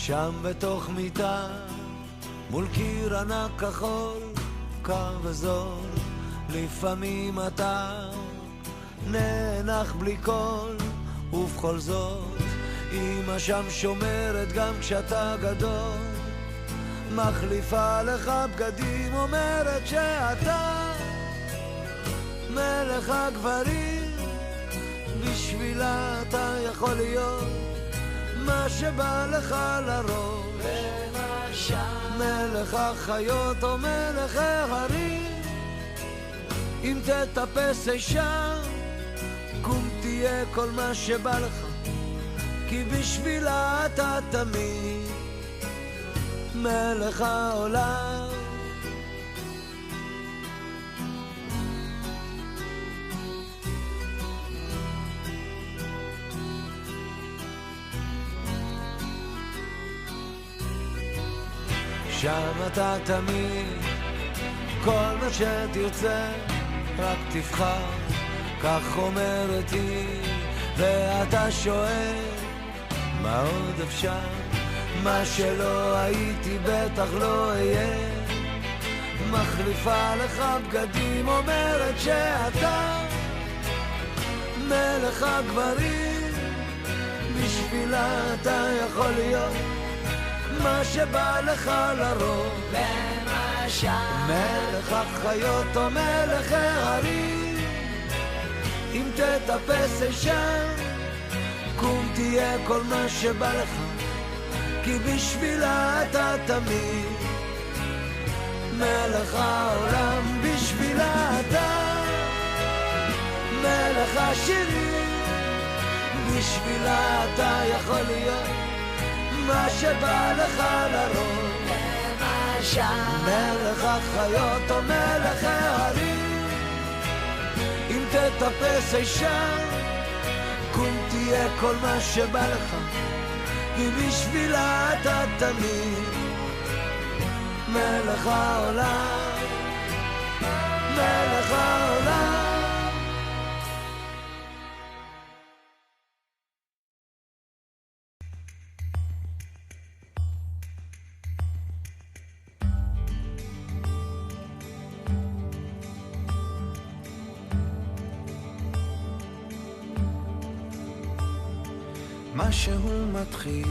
שם בתוך מיטה מול קיר ענק כחול, קר וזול, לפעמים אתה נאנח בלי קול, ובכל זאת אמא שם שומרת גם כשאתה גדול, מחליפה לך בגדים, אומרת שאתה מלך הגברים, בשבילה אתה יכול להיות מה שבא לך לראש, מלך החיות או מלך ההרים. אם תטפס אישה קום תהיה כל מה שבא לך, כי בשבילה אתה תמיד מלך העולם. שם אתה תמיד כל מה שתרצה רק תבחר, כך אומרת היא, ואתה שואל מה עוד אפשר, מה שלא הייתי בטח לא אהיה, מחליפה לך בגדים, אומרת שאתה מלך הגברים, בשבילה אתה יכול להיות מה שבא לך לרוב, למשל מלך החיות או מלך ההרים. אם תטפס אישה קום תהיה כל מה שבא לך, כי בשבילה אתה תמיד מלך העולם, בשבילה אתה מלך השירים, בשבילה אתה יכול להיות מה שבא לך לרוב, מלך החיות או מלך ההרים. אם תטפס אישה קום תהיה כל מה שבא לך, כי בשבילה אתה תמיד מלך העולם, מלך העולם. משהו מתחיל,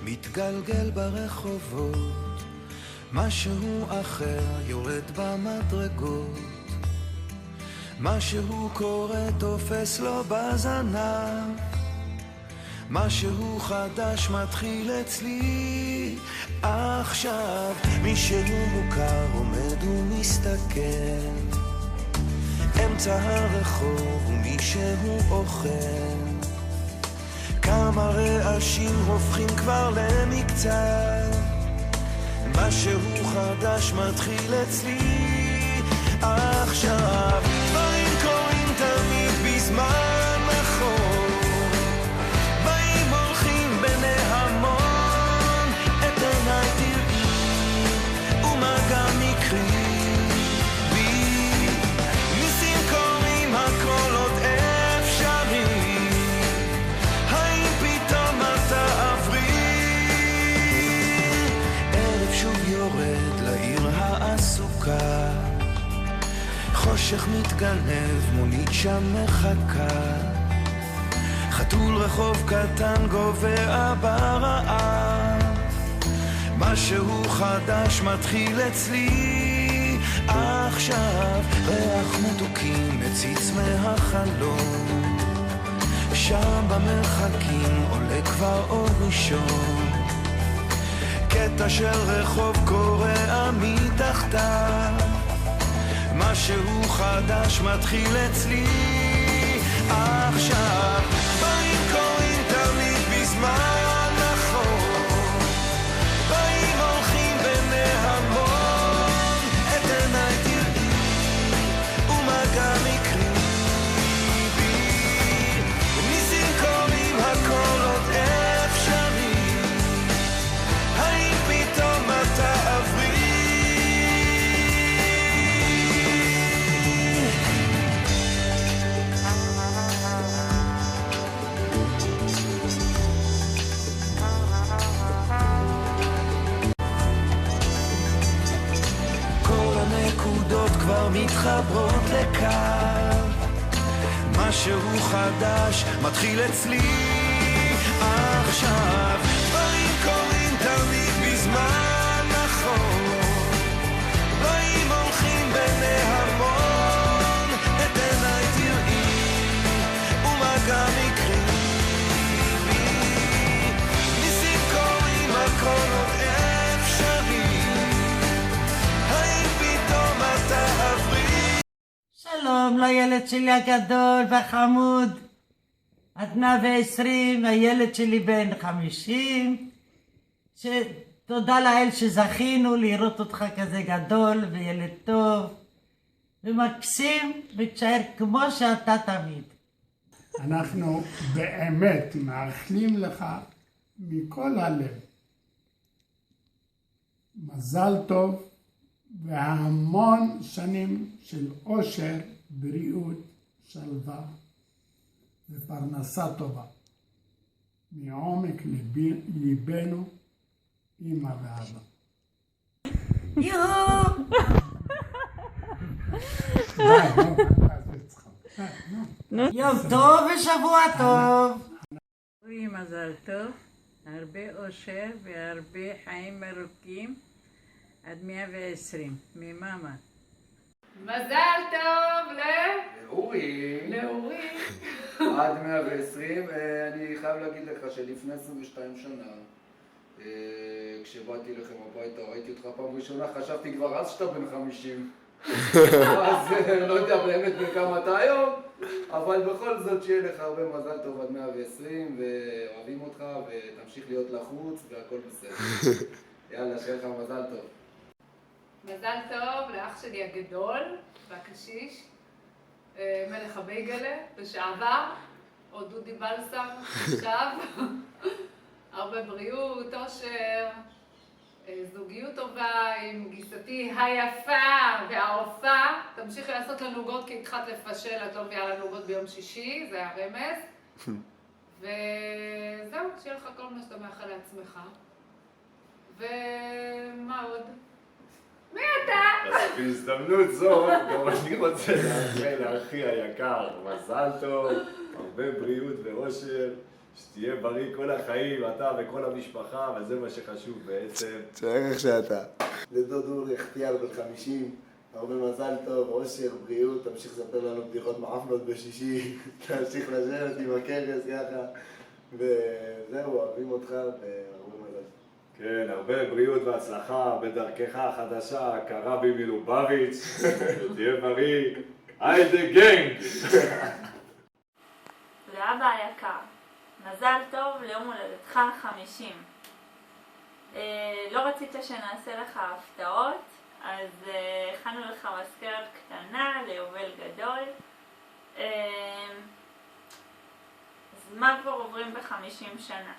מתגלגל ברחובות, משהו אחר יורד במדרגות, משהו קורה תופס לו בזנב, משהו חדש מתחיל אצלי עכשיו. מישהו מוכר עומד ומסתכל אמצע הרחוב ומישהו אוכל, כמה רעשים הופכים כבר למקצת, משהו חדש מתחיל אצלי עכשיו. דברים קורים תמיד בזמן נכון, באים הולכים בני המון, את עיניי תראי ומה גם יקרי בי, ניסים קורים הכל עוד אפשרי, האם פתאום אתה עברי. ערב שוב יורד לעיר העסוקה, חושך מתגנב, מונית שם מחכה, חתול רחוב קטן גובע ברעב, משהו חדש מתחיל אצלי עכשיו. ריח מתוקים מציץ מהחלום, שם במרחקים עולה כבר אור ראשון, קטע של רחוב קורע מתחתיו, משהו חדש מתחיל אצלי עכשיו. דברים קורים תמיד בזמן נכון, באים הולכים בני המון, את עיניי תראי ומה גם יקרי בי, ניסים קורים הכל עוד אפשרי, האם פתאום אתה עברי. פתאום מתחברות לקו. משהו חדש מתחיל אצלי עכשיו. דברים קורים תמיד בזמן נכון, דברים הולכים בעיני המון. את עיניי תראי ומה גם יקרי לי. ניסים קורים הכל עוד אפשרי. האם פתאום את תעברי? שלום לילד שלי הגדול והחמוד, עד 120, הילד שלי בן 50, תודה לאל שזכינו לראות אותך כזה גדול וילד טוב ומקסים, ותשאר כמו שאתה תמיד. אנחנו באמת מאחלים לך מכל הלב מזל טוב והמון שנים של אושר, בריאות, שלווה ופרנסה טובה. מעומק ליבנו, אמא ואבא. יואו! יום טוב ושבוע טוב. מזל טוב, הרבה אושר והרבה חיים ארוכים עד 120, ממאמה. מזל טוב לאורי. עד 120. אני חייב להגיד לך שלפני 22 שנה, כשבאתי לכם הביתה, ראיתי אותך פעם ראשונה, חשבתי כבר אז שאתה בן 50. אז לא יודע באמת בן כמה אתה היום, אבל בכל זאת שיהיה לך הרבה מזל טוב עד 120, ואוהבים אותך, ותמשיך להיות לחוץ, והכל בסדר. יאללה, שיהיה לך מזל טוב. מזל טוב לאח שלי הגדול והקשיש, מלך הבייגלה, לשעבר, או דודי בלסם, עכשיו. הרבה בריאות, אושר, זוגיות טובה עם גיסתי היפה והעופה. תמשיכי לעשות לנו עוגות כי התחלת לפשל, את לא מביאה לנו עוגות ביום שישי, זה הרמז. וזהו, שיהיה לך כל מה שאתה מאחל לעצמך. ומה עוד? מי אתה? אז בהזדמנות זו, גם אני רוצה לאחל לאחי היקר מזל טוב, הרבה בריאות ואושר, שתהיה בריא כל החיים, אתה וכל המשפחה, וזה מה שחשוב בעצם. תשאר שאתה. לדוד אורי אכתיאל בן 50, הרבה מזל טוב, אושר, בריאות, תמשיך לספר לנו בדיחות מעפנות בשישי, תמשיך לשבת עם הכרס ככה, וזהו, אוהבים אותך והרבה מזל. כן, הרבה בריאות והצלחה בדרכך החדשה, קרבי מלובביץ', שתהיה בריא, היידה גנג! לאבא היקר, מזל טוב ליום הולדתך 50. לא רצית שנעשה לך הפתעות, אז הכנו לך מזכרת קטנה ליובל גדול. אז מה כבר עוברים ב50 שנה?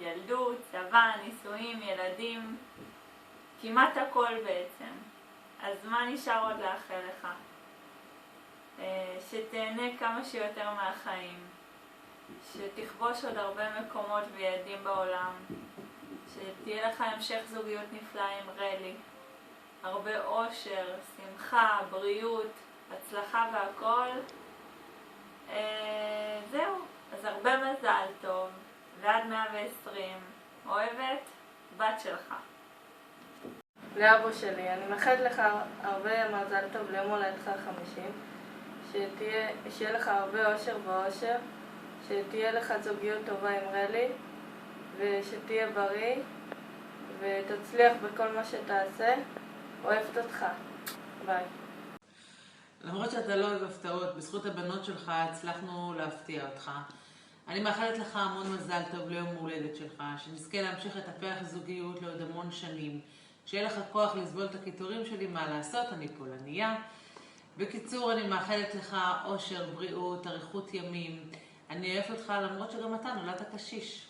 ילדות, צבא, נישואים, ילדים, כמעט הכל בעצם. אז מה נשאר עוד לאחל לך? שתהנה כמה שיותר מהחיים, שתכבוש עוד הרבה מקומות ויעדים בעולם, שתהיה לך המשך זוגיות נפלא עם רלי, הרבה אושר, שמחה, בריאות, הצלחה והכל. זהו, אז הרבה מזל טוב. ועד 120, אוהבת, בת שלך. לאבו שלי, אני מאחלת לך הרבה מזל טוב ליום הולדתך 50, שיהיה לך הרבה אושר ואושר, שתהיה לך זוגיות טובה עם רלי, ושתהיה בריא, ותצליח בכל מה שתעשה. אוהבת אותך. ביי. למרות שאתה לא אוהב הפתעות, בזכות הבנות שלך הצלחנו להפתיע אותך. אני מאחלת לך המון מזל טוב ליום הולדת שלך, שנזכה להמשיך לטפח זוגיות לעוד המון שנים, שיהיה לך כוח לסבול את הקיטורים שלי, מה לעשות, אני פולניה. בקיצור, אני מאחלת לך אושר, בריאות, אריכות ימים. אני אוהבת אותך למרות שגם אתה נולדת קשיש.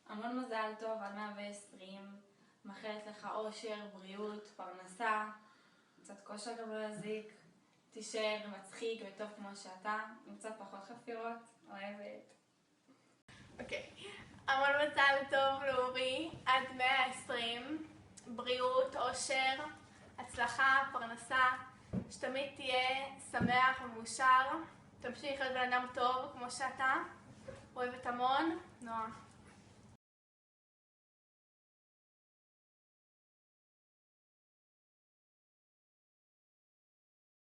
המון מזל טוב עד 120, מאחלת לך אושר, בריאות, פרנסה, קצת כושר גם לא יזיק, תישאר מצחיק וטוב כמו שאתה, עם קצת פחות חפירות, אוהבת. אוקיי, המון מזל טוב לאורי, עד 120, בריאות, אושר, הצלחה, פרנסה, שתמיד תהיה שמח ומאושר, תמשיך להיות בן אדם טוב כמו שאתה, אוהבת המון, נועה.